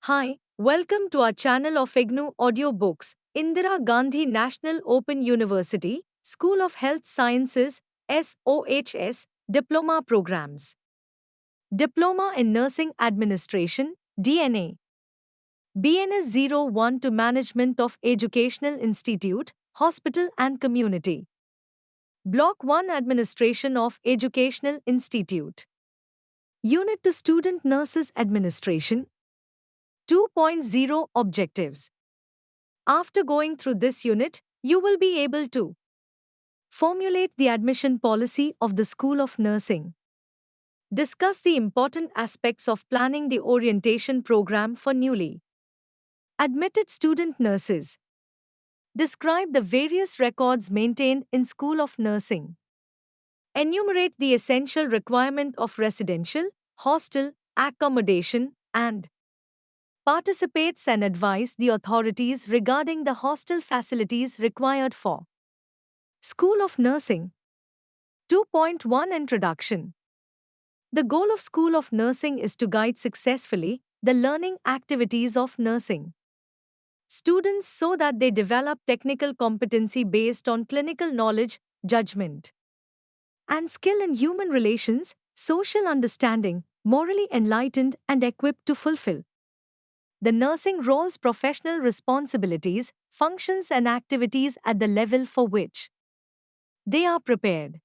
Hi, welcome to our channel of IGNOU Audiobooks, Indira Gandhi National Open University, School of Health Sciences, SOHS, Diploma Programs. Diploma in Nursing Administration, DNA. BNS 01 to Management of Educational Institute, Hospital and Community. Block 1 Administration of Educational Institute. Unit to Student Nurses Administration. 2.0 Objectives. After going through this unit, you will be able to formulate the admission policy of the School of Nursing, discuss the important aspects of planning the orientation program for newly admitted student nurses, describe the various records maintained in School of Nursing, enumerate the essential requirement of residential, hostel, accommodation, and participates and advise the authorities regarding the hostel facilities required for School of Nursing. 2.1 Introduction. The goal of School of Nursing is to guide successfully the learning activities of nursing students so that they develop technical competency based on clinical knowledge, judgment, and skill in human relations, social understanding, morally enlightened and equipped to fulfill the nursing role's professional responsibilities, functions, and activities at the level for which they are prepared.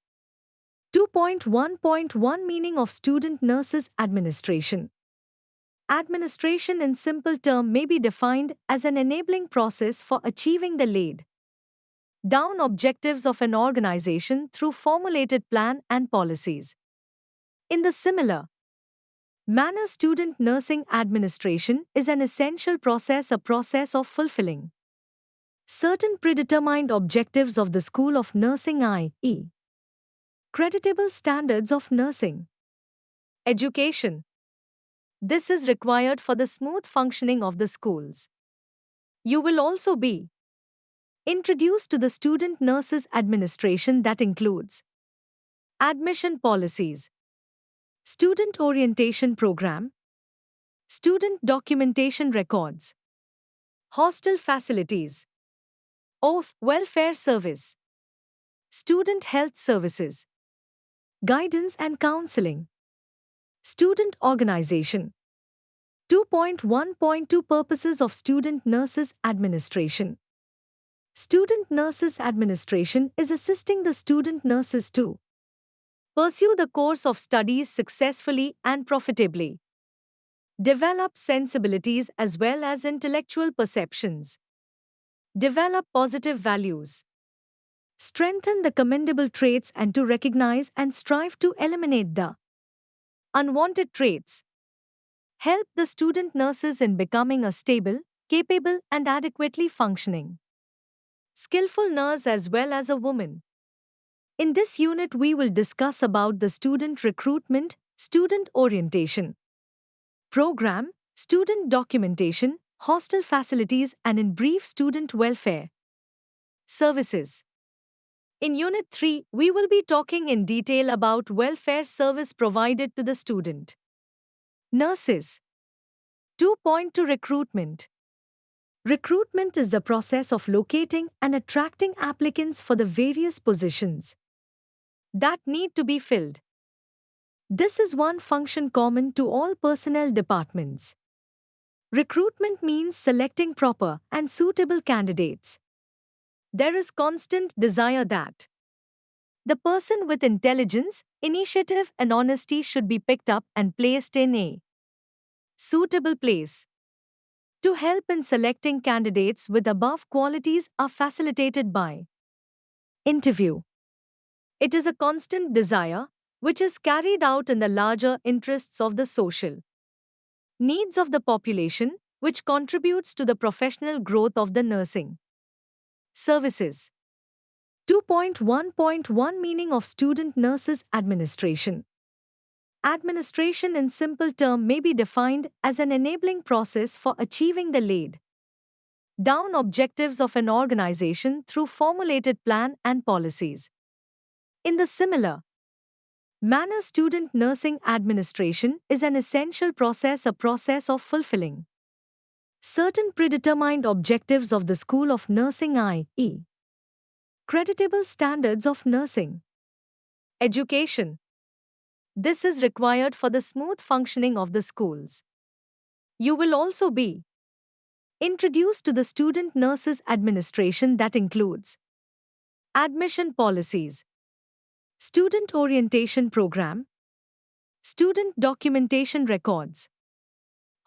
2.1.1 Meaning of Student Nurses Administration. Administration in simple term may be defined as an enabling process for achieving the laid down objectives of an organization through formulated plan and policies. In the similar manner, student nursing administration is an essential process, a process of fulfilling certain predetermined objectives of the School of Nursing, i.e., creditable standards of nursing education. This is required for the smooth functioning of the schools. You will also be introduced to the student nurses administration that includes admission policies, student orientation program, student documentation records, hostel facilities, OF welfare service, student health services, guidance and counseling, student organization. 2.1.2 Purposes of Student Nurses Administration. Student Nurses Administration is assisting the student nurses to pursue the course of studies successfully and profitably, develop sensibilities as well as intellectual perceptions, develop positive values, strengthen the commendable traits, and to recognize and strive to eliminate the unwanted traits, help the student nurses in becoming a stable, capable, and adequately functioning skillful nurse as well as a woman. In this unit, we will discuss about the student recruitment, student orientation program, student documentation, hostel facilities, and in brief, student welfare services. In Unit 3, we will be talking in detail about welfare service provided to the student nurses. 2.2 Recruitment. Recruitment is the process of locating and attracting applicants for the various positions that need to be filled. This is one function common to all personnel departments. Recruitment means selecting proper and suitable candidates. There is constant desire that the person with intelligence, initiative, and honesty should be picked up and placed in a suitable place. To help in selecting candidates with above qualities are facilitated by interview. It is a constant desire which is carried out in the larger interests of the social needs of the population, which contributes to the professional growth of the nursing services. 2.1.1 Meaning of Student Nurses Administration. Administration in simple term may be defined as an enabling process for achieving the laid down objectives of an organization through formulated plan and policies. In the similar manner, student nursing administration is an essential process, a process of fulfilling Certain predetermined objectives of the School of Nursing, i.e., creditable standards of nursing. Education. This is required for the smooth functioning of the schools. You will also be introduced to the Student Nurses Administration, that includes admission policies, student orientation program, student documentation records,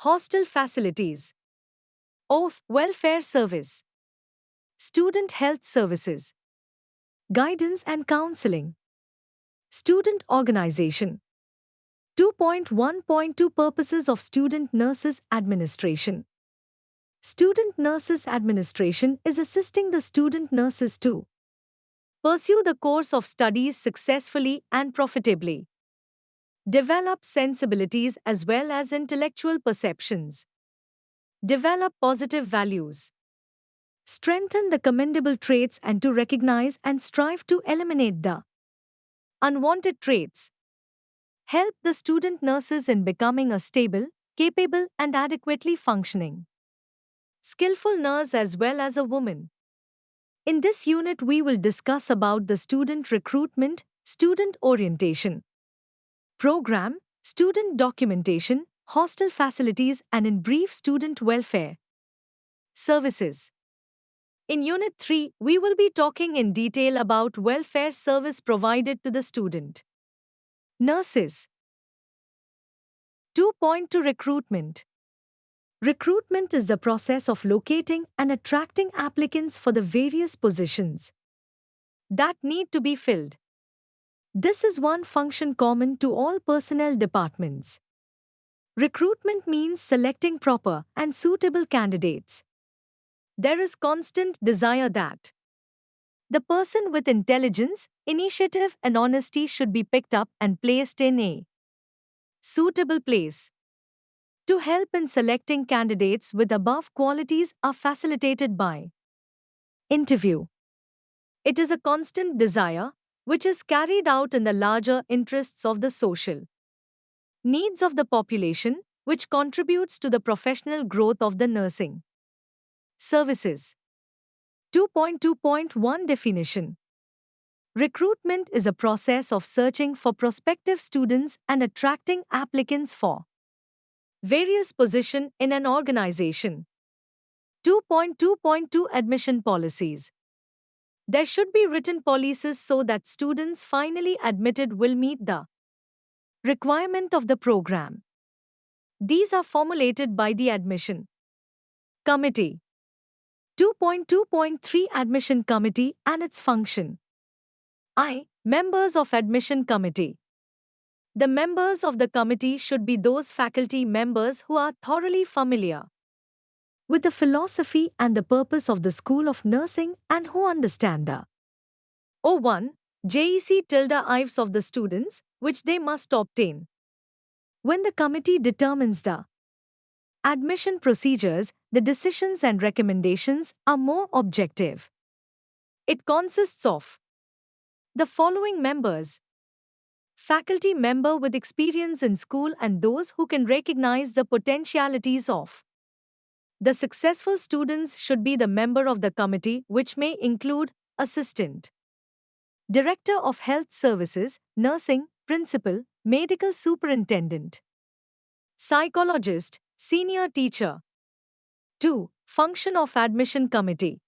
hostel facilities, welfare service, student health services, guidance and counseling, student organization. 2.1.2 Purposes of Student Nurses Administration. Student Nurses Administration is assisting the student nurses to pursue the course of studies successfully and profitably, develop sensibilities as well as intellectual perceptions, develop positive values, strengthen the commendable traits, and to recognize and strive to eliminate the unwanted traits, help the student nurses in becoming a stable, capable, and adequately functioning, skillful nurse as well as a woman. In this unit, we will discuss about the student recruitment, student orientation program, student documentation, hostel facilities, and in brief, student welfare services. In Unit 3, we will be talking in detail about welfare service provided to the student nurses. 2.2 Recruitment. Recruitment is the process of locating and attracting applicants for the various positions that need to be filled. This is one function common to all personnel departments. Recruitment means selecting proper and suitable candidates. There is constant desire that the person with intelligence, initiative, and honesty should be picked up and placed in a suitable place. To help in selecting candidates with above qualities are facilitated by interview. It is a constant desire which is carried out in the larger interests of the social needs of the population, which contributes to the professional growth of the nursing services. 2.2.1 Definition. Recruitment is a process of searching for prospective students and attracting applicants for various positions in an organization. 2.2.2 Admission policies. There should be written policies so that students finally admitted will meet the requirement of the program. These are formulated by the admission committee. 2.2.3 Admission committee and its function. Members of admission committee. The members of the committee should be those faculty members who are thoroughly familiar with the philosophy and the purpose of the School of Nursing and who understand the 1. JEC-IVES of the students, which they must obtain. When the committee determines the admission procedures, the decisions and recommendations are more objective. It consists of the following members: faculty member with experience in school and those who can recognize the potentialities of the successful students should be the member of the committee, which may include assistant director of health services, nursing, principal, medical superintendent, psychologist, senior teacher. 2. Function of admission committee.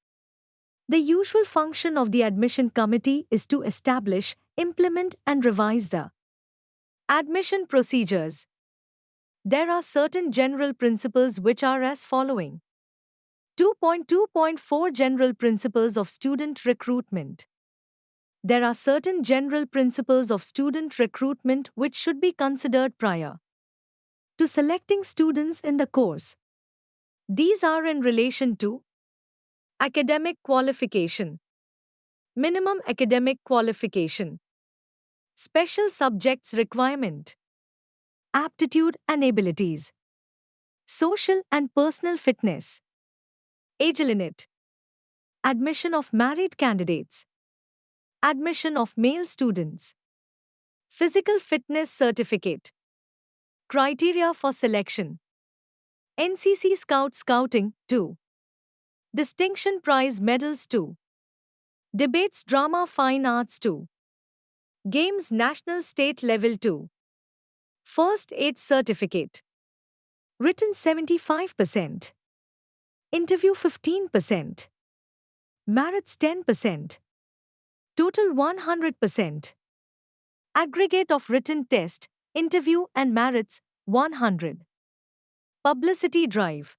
The usual function of the admission committee is to establish, implement, and revise the admission procedures. There are certain general principles which are as following. 2.2.4 General Principles of Student Recruitment. There are certain general principles of student recruitment which should be considered prior to selecting students in the course. These are in relation to academic qualification, minimum academic qualification, special subjects requirement, aptitude and abilities, social and personal fitness, age limit, admission of married candidates, admission of male students, physical fitness certificate, criteria for selection, NCC Scout Scouting 2. Distinction Prize Medals 2. Debates Drama Fine Arts 2. Games National State Level 2. First Aid Certificate. Written 75%. Interview 15%. Merits 10%. Total 100%. Aggregate of written test, interview and merits 100. Publicity drive.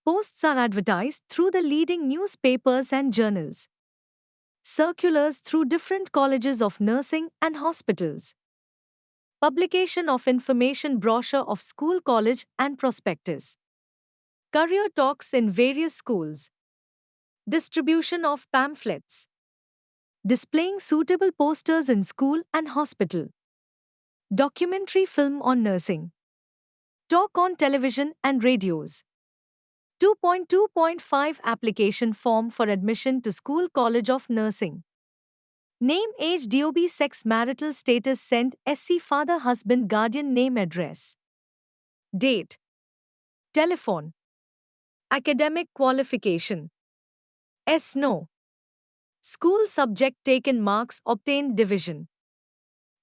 Posts are advertised through the leading newspapers and journals. Circulars through different colleges of nursing and hospitals. Publication of information brochure of school, college and prospectus. Career talks in various schools. Distribution of pamphlets. Displaying suitable posters in school and hospital. Documentary film on nursing. Talk on television and radios. 2.2.5 Application form for admission to School College of Nursing. Name, age, DOB, sex, marital status, sent, SC, father, husband, guardian, name, address. Date. Telephone. Academic qualification. S. No. School subject taken, marks obtained, division.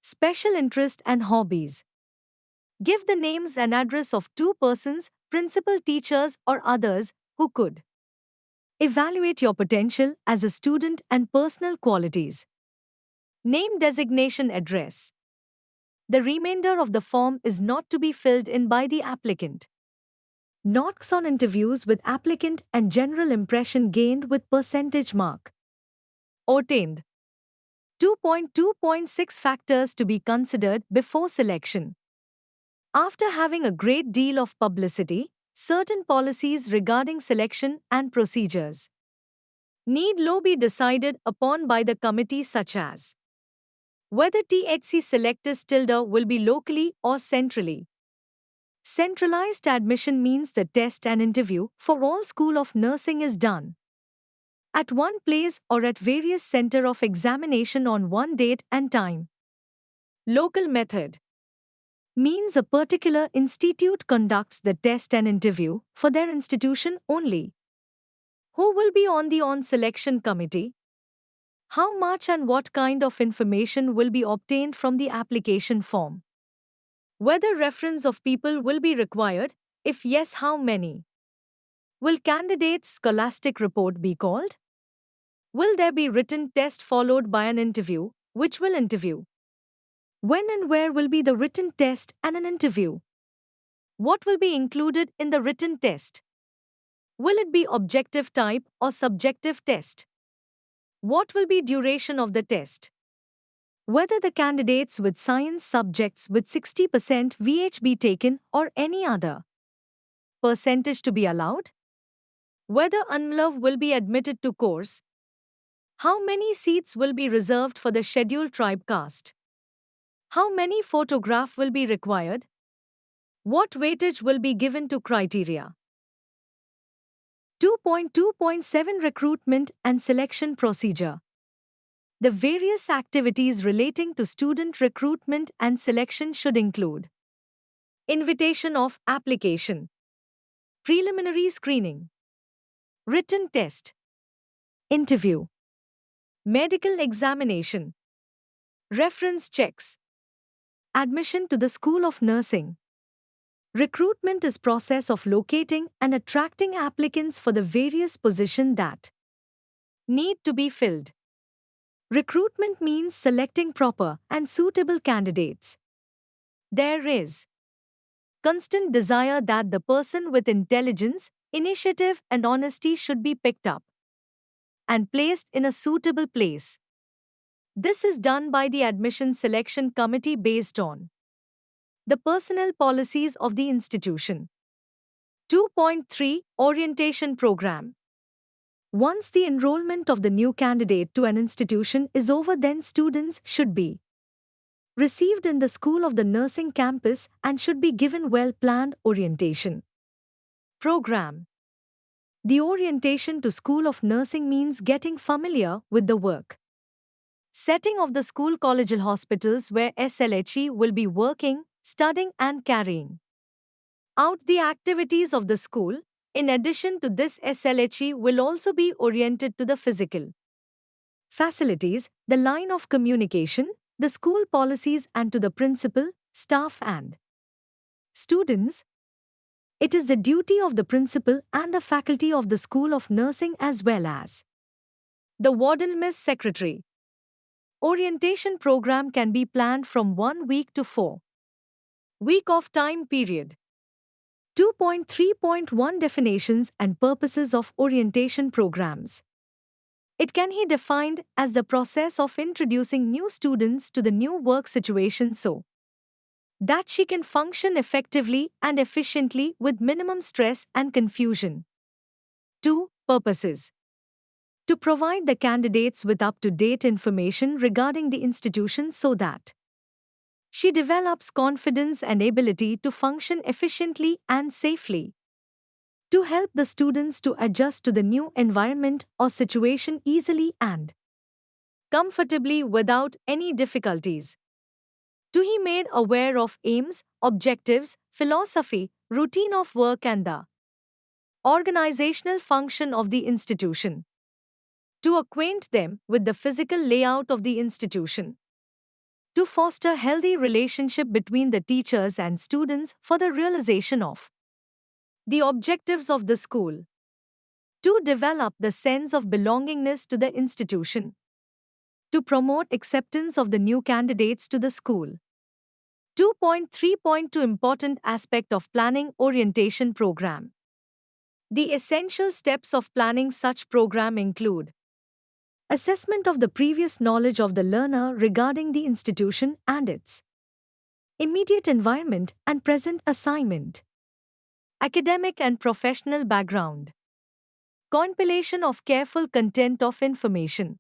Special interest and hobbies. Give the names and address of 2 persons, principal, teachers or others, who could evaluate your potential as a student and personal qualities. Name, designation, address. The remainder of the form is not to be filled in by the applicant. Marks on interviews with applicant and general impression gained with percentage mark. Obtained. 2.2.6 Factors to be considered before selection. After having a great deal of publicity, certain policies regarding selection and procedures need lo be decided upon by the committee, such as whether THC selectors tilde will be locally or centrally. Centralized admission means the test and interview for all School of Nursing is done at one place or at various center of examination on one date and time. Local method means a particular institute conducts the test and interview for their institution only. Who will be on the selection committee? How much and what kind of information will be obtained from the application form? Whether reference of people will be required? If yes, how many? Will candidate's scholastic report be called? Will there be written test followed by an interview? Which will interview? When and where will be the written test and an interview? What will be included in the written test? Will it be objective type or subjective test? What will be duration of the test? Whether the candidates with science subjects with 60% VH be taken or any other percentage to be allowed? Whether UNMLV will be admitted to course? How many seats will be reserved for the scheduled tribe caste? How many photograph will be required? What weightage will be given to criteria? 2.2.7 Recruitment and Selection Procedure. The various activities relating to student recruitment and selection should include invitation of application, preliminary screening, written test, interview, medical examination, reference checks, admission to the School of Nursing. Recruitment is process of locating and attracting applicants for the various positions that need to be filled. Recruitment means selecting proper and suitable candidates. There is constant desire that the person with intelligence, initiative and honesty should be picked up and placed in a suitable place. This is done by the admission selection committee based on the personnel policies of the institution. 2.3 Orientation Program. Once the enrollment of the new candidate to an institution is over, then students should be received in the School of the Nursing campus and should be given well-planned orientation program. The orientation to School of Nursing means getting familiar with the work setting of the school collegial hospitals where SLHE will be working, studying and carrying Out the activities of the school, in addition to this, SLHE will also be oriented to the physical facilities, the line of communication, the school policies, and to the principal, staff, and students. It is the duty of the principal and the faculty of the School of Nursing as well as the warden Miss Secretary. Orientation program can be planned from 1 week to 4 week of time period. 2.3.1 Definitions and purposes of orientation programs. It can be defined as the process of introducing new students to the new work situation so that she can function effectively and efficiently with minimum stress and confusion. 2. Purposes. To provide the candidates with up-to-date information regarding the institution so that she develops confidence and ability to function efficiently and safely. To help the students to adjust to the new environment or situation easily and comfortably without any difficulties. To be made aware of aims, objectives, philosophy, routine of work and the organizational function of the institution. To acquaint them with the physical layout of the institution. To foster healthy relationship between the teachers and students for the realization of the objectives of the school. To develop the sense of belongingness to the institution. To promote acceptance of the new candidates to the school. 2.3.2 Important aspect of planning orientation program. The essential steps of planning such program include assessment of the previous knowledge of the learner regarding the institution and its immediate environment and present assignment, academic and professional background, compilation of careful content of information,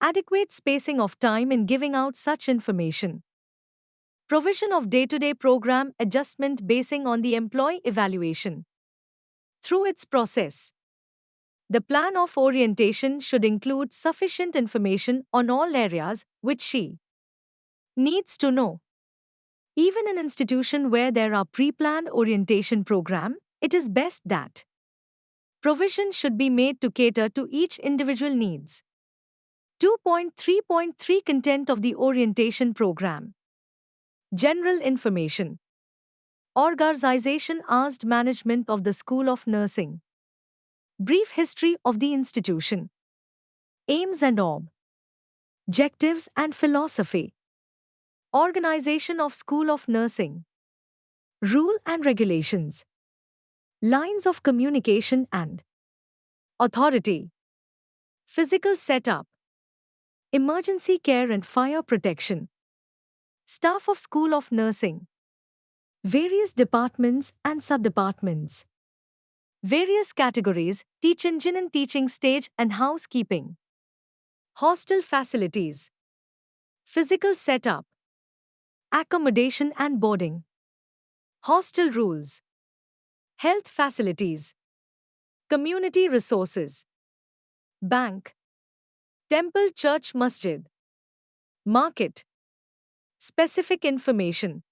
adequate spacing of time in giving out such information, provision of day-to-day program adjustment basing on the employee evaluation. Through its process, the plan of orientation should include sufficient information on all areas which she needs to know. Even in an institution where there are pre-planned orientation program, it is best that provision should be made to cater to each individual needs. 2.3.3 Content of the orientation program. General information. Organization asked management of the School of Nursing. Brief history of the institution. Aims and objectives and philosophy. Organization of School of Nursing. Rule and regulations. Lines of communication and authority. Physical setup. Emergency care and fire protection. Staff of School of Nursing. Various departments and sub-departments. Various categories, teach engine and teaching stage and housekeeping. Hostel facilities. Physical setup. Accommodation and boarding. Hostel rules. Health facilities. Community resources. Bank. Temple church masjid. Market. Specific information.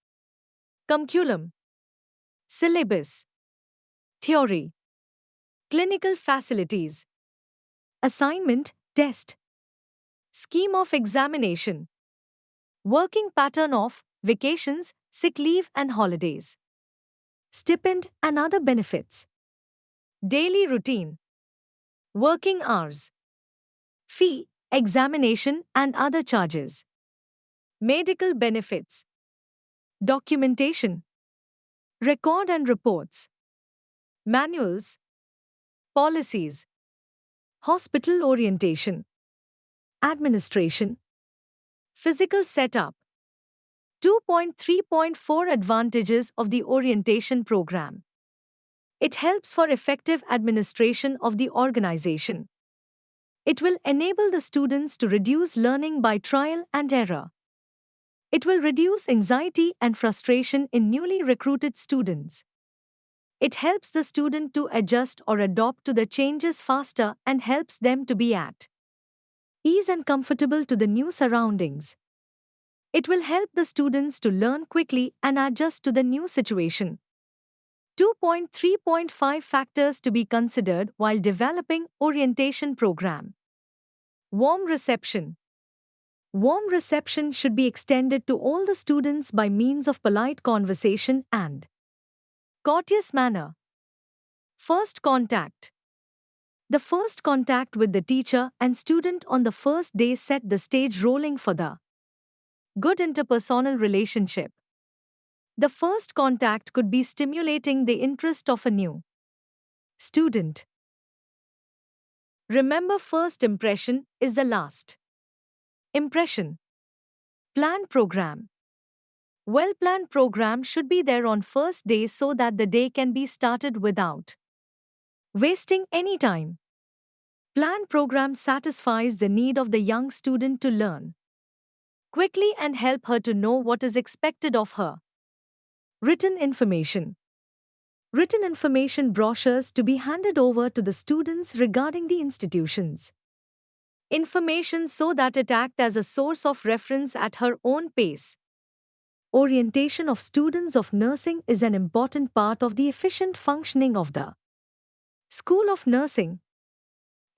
Curriculum. Syllabus. Theory. Clinical facilities. Assignment, test. Scheme of examination. Working pattern of vacations, sick leave and holidays. Stipend and other benefits. Daily routine. Working hours. Fee, examination and other charges. Medical benefits. Documentation. Record and reports. Manuals. Policies. Hospital orientation. Administration. Physical setup. 2.3.4 Advantages of the orientation program. It helps for effective administration of the organization. It will enable the students to reduce learning by trial and error. It will reduce anxiety and frustration in newly recruited students. It helps the student to adjust or adopt to the changes faster and helps them to be at ease and comfortable to the new surroundings. It will help the students to learn quickly and adjust to the new situation. 2.3.5 Factors to be considered while developing orientation program. Warm reception. Warm reception should be extended to all the students by means of polite conversation and courteous manner. First contact. The first contact with the teacher and student on the first day set the stage rolling for the good interpersonal relationship. The first contact could be stimulating the interest of a new student. Remember, first impression is the last impression. Planned program. Well-planned program should be there on first day so that the day can be started without wasting any time. Planned program satisfies the need of the young student to learn quickly and help her to know what is expected of her. Written information. Written information brochures to be handed over to the students regarding the institutions. Information so that it act as a source of reference at her own pace. Orientation of students of nursing is an important part of the efficient functioning of the School of Nursing.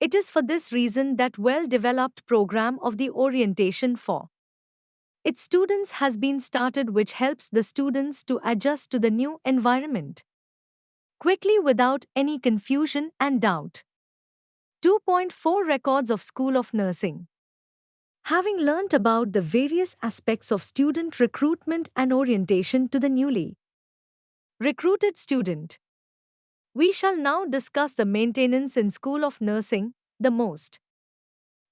It is for this reason that well-developed program of the orientation for its students has been started, which helps the students to adjust to the new environment quickly without any confusion and doubt. 2.4 Records of School of Nursing. Having learnt about the various aspects of student recruitment and orientation to the newly recruited student, we shall now discuss the maintenance in School of Nursing, the most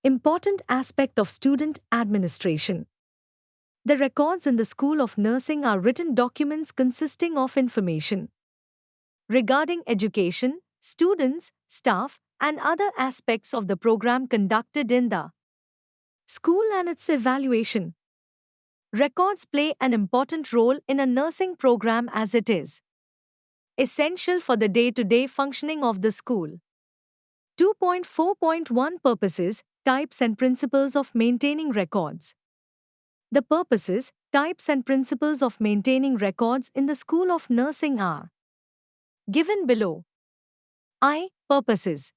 important aspect of student administration. The records in the School of Nursing are written documents consisting of information regarding education, students, staff, and other aspects of the program conducted in the school and its evaluation. Records play an important role in a nursing program as it is essential for the day-to-day functioning of the school. 2.4.1 Purposes, Types and Principles of Maintaining Records. The purposes, types and principles of maintaining records in the School of Nursing are given below. I. Purposes.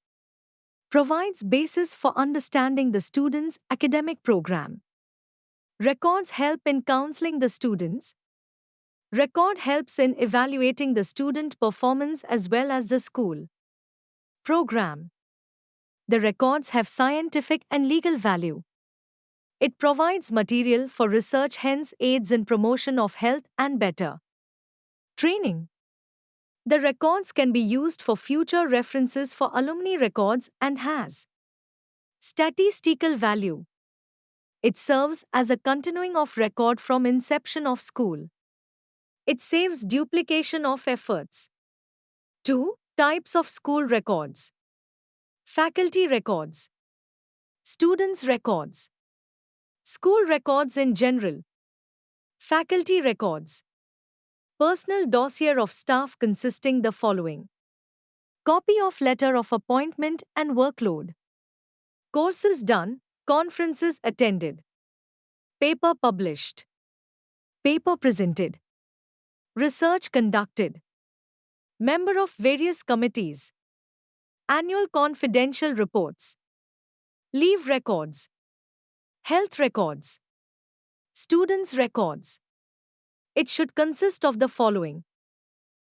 Provides basis for understanding the student's academic program. Records help in counseling the students. Record helps in evaluating the student performance as well as the school program. The records have scientific and legal value. It provides material for research, hence aids in promotion of health and better training. The records can be used for future references for alumni records and has statistical value. It serves as a continuing of record from inception of school. It saves duplication of efforts. 2. Types of school records. Faculty records. Students' records. School records in general. Faculty records. Personal dossier of staff consisting the following. Copy of letter of appointment and workload. Courses done, conferences attended. Paper published. Paper presented. Research conducted. Member of various committees. Annual confidential reports. Leave records. Health records. Students' records. It should consist of the following.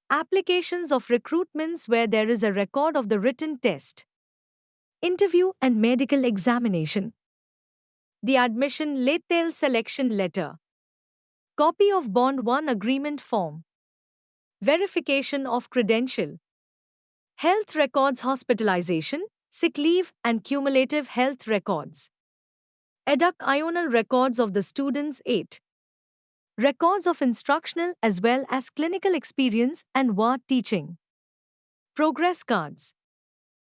Applications of recruitments where there is a record of the written test, interview and medical examination. The admission letter selection letter. Copy of Bond 1 agreement form. Verification of credential. Health records, hospitalization, sick leave and cumulative health records. Educational records of the students 8. Records of instructional as well as clinical experience and ward teaching. Progress cards.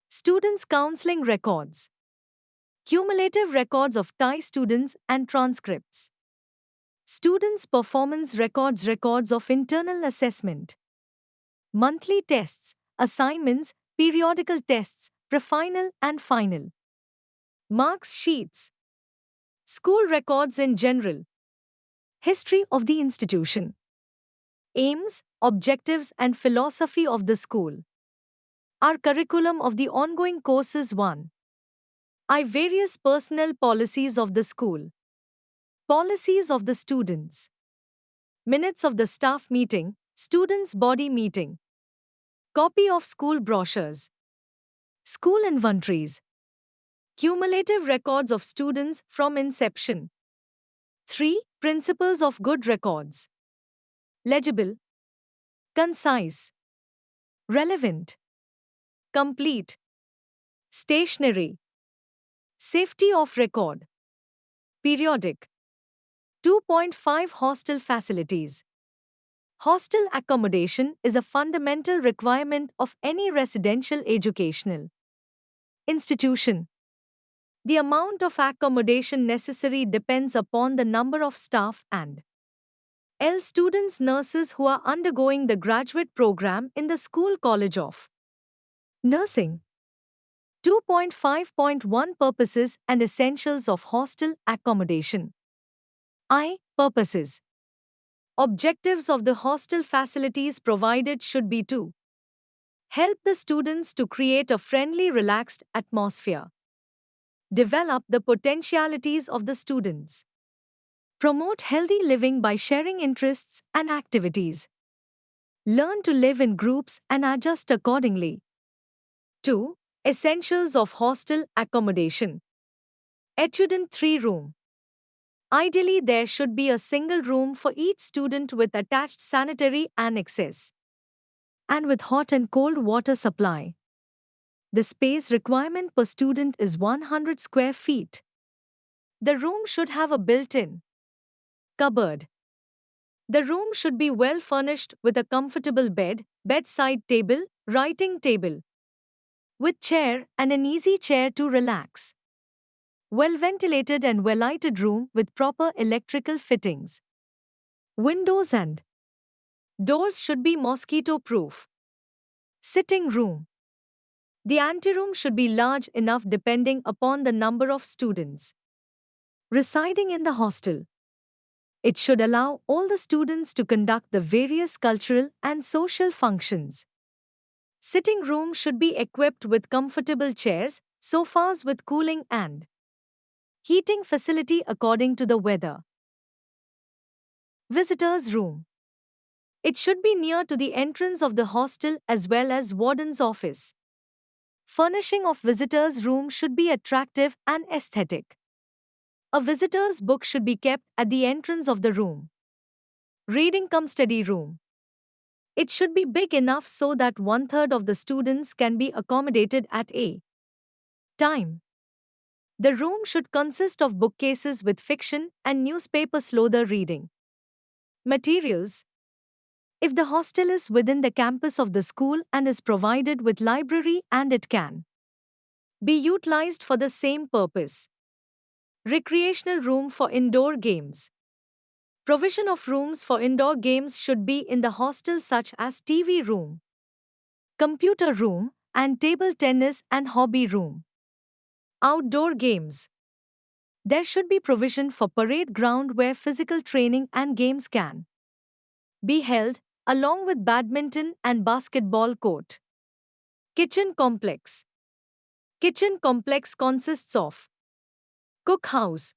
Students' counseling records. Cumulative records of TIE students and transcripts. Students' performance records, records of internal assessment. Monthly tests, assignments, periodical tests, pre-final and final. Marks sheets. School records in general. History of the institution. Aims, objectives and philosophy of the school. Our curriculum of the ongoing courses 1. Various personnel policies of the school. Policies of the students. Minutes of the staff meeting, students' body meeting. Copy of school brochures. School inventories. Cumulative records of students from inception. 3. Principles of good records. Legible, concise, relevant, complete, stationary, safety of record, periodic. 2.5 Hostel facilities. Hostel accommodation is a fundamental requirement of any residential educational institution. The amount of accommodation necessary depends upon the number of staff and students nurses who are undergoing the graduate program in the School College of Nursing. 2.5.1 Purposes and essentials of hostel accommodation. Purposes. Objectives of the hostel facilities provided should be to help the students to create a friendly, relaxed atmosphere, develop the potentialities of the students, promote healthy living by sharing interests and activities, learn to live in groups and adjust accordingly. 2. Essentials of hostel accommodation. Student 3-room. Ideally, there should be a single room for each student with attached sanitary annexes and with hot and cold water supply. The space requirement per student is 100 square feet. The room should have a built-in cupboard. The room should be well furnished with a comfortable bed, bedside table, writing table, with chair and an easy chair to relax. Well-ventilated and well-lighted room with proper electrical fittings. Windows and doors should be mosquito-proof. Sitting room. The anteroom should be large enough depending upon the number of students residing in the hostel. It should allow all the students to conduct the various cultural and social functions. Sitting room should be equipped with comfortable chairs, sofas with cooling and heating facility according to the weather. Visitors' room. It should be near to the entrance of the hostel as well as warden's office. Furnishing of visitors' room should be attractive and aesthetic. A visitor's book should be kept at the entrance of the room. Reading cum study room. It should be big enough so that 1/3 of the students can be accommodated at a time. The room should consist of bookcases with fiction and newspaper slower reading materials. If the hostel is within the campus of the school and is provided with library and it can be utilized for the same purpose. Recreational room for indoor games. Provision of rooms for indoor games should be in the hostel such as TV room, computer room, and table tennis and hobby room. Outdoor games. There should be provision for parade ground where physical training and games can be held, along with badminton and basketball court. Kitchen complex. Kitchen complex consists of cookhouse.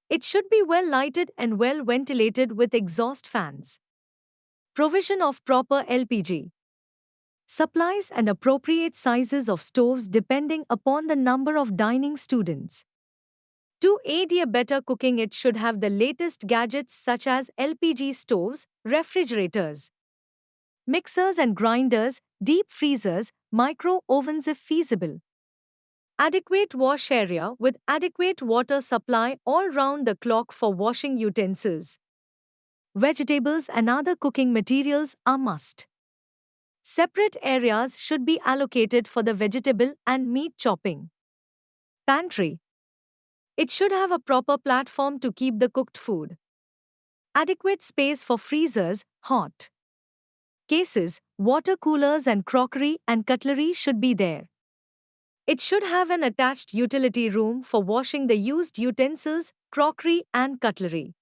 It should be well lighted and well ventilated with exhaust fans. Provision of proper LPG supplies and appropriate sizes of stoves depending upon the number of dining students. To aid a better cooking, it should have the latest gadgets such as LPG stoves, refrigerators, mixers and grinders, deep freezers, micro ovens if feasible. Adequate wash area with adequate water supply all round the clock for washing utensils. Vegetables and other cooking materials are must. Separate areas should be allocated for the vegetable and meat chopping. Pantry. It should have a proper platform to keep the cooked food. Adequate space for freezers, hot cases, water coolers and crockery and cutlery should be there. It should have an attached utility room for washing the used utensils, crockery and cutlery.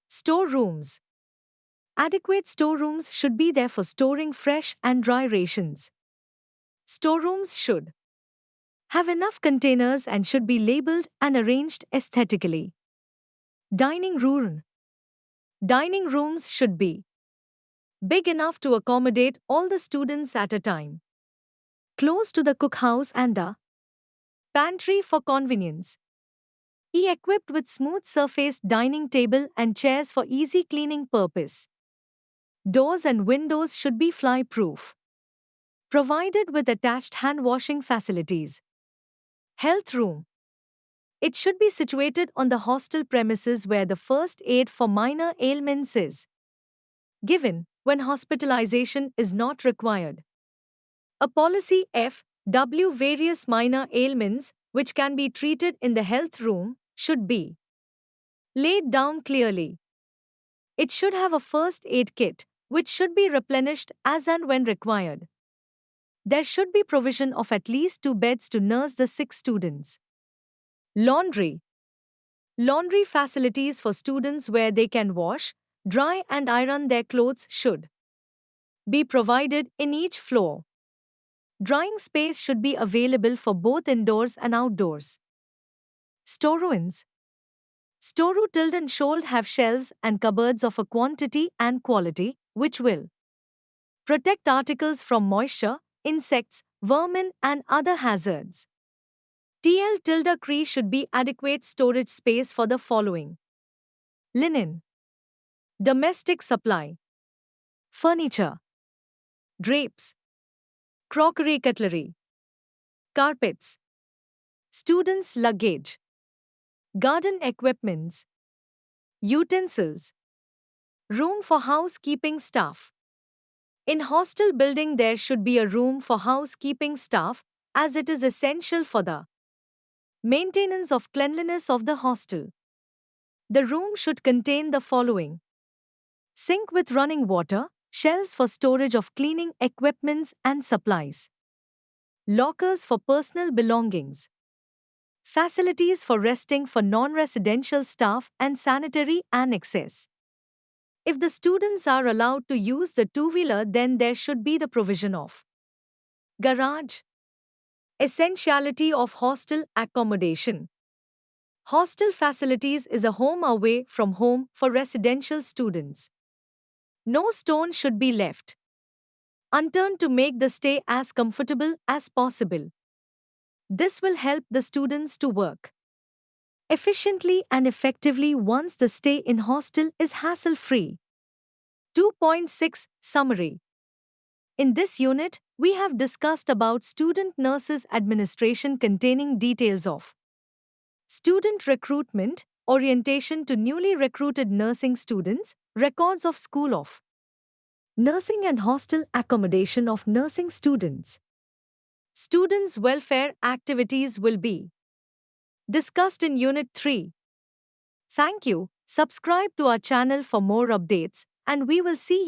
Store rooms. Adequate storerooms should be there for storing fresh and dry rations. Storerooms should have enough containers and should be labeled and arranged aesthetically. Dining room. Dining rooms should be big enough to accommodate all the students at a time. Close to the cookhouse and the pantry for convenience. Equipped with smooth surfaced dining table and chairs for easy cleaning purpose. Doors and windows should be fly-proof. Provided with attached hand-washing facilities. Health room. It should be situated on the hostel premises where the first aid for minor ailments is given when hospitalization is not required. A policy F.W. Various minor ailments, which can be treated in the health room, should be laid down clearly. It should have a first aid kit, which should be replenished as and when required. There should be provision of at least 2 beds to nurse the sick students. Laundry. Laundry facilities for students where they can wash, dry and iron their clothes should be provided in each floor. Drying space should be available for both indoors and outdoors. Storerooms. Storeroom should have shelves and cupboards of a quantity and quality, which will protect articles from moisture, insects, vermin and other hazards. TL-CRE should be adequate storage space for the following: linen, domestic supply, furniture, drapes, crockery cutlery, carpets, students' luggage, garden equipments, utensils, room for housekeeping staff. In hostel building there should be a room for housekeeping staff, as it is essential for the maintenance of cleanliness of the hostel. The room should contain the following: sink with running water, shelves for storage of cleaning equipments and supplies, lockers for personal belongings, facilities for resting for non-residential staff and sanitary annexes. If the students are allowed to use the two-wheeler, then there should be the provision of garage. Essentiality of hostel accommodation. Hostel facilities is a home away from home for residential students. No stone should be left unturned to make the stay as comfortable as possible. This will help the students to work efficiently and effectively once the stay in hostel is hassle-free. 2.6 Summary. In this unit, we have discussed about student nurses administration containing details of student recruitment, orientation to newly recruited nursing students, records of school of nursing and hostel accommodation of nursing students. Students' welfare activities will be discussed in Unit 3. Thank you. Subscribe to our channel for more updates, and we will see you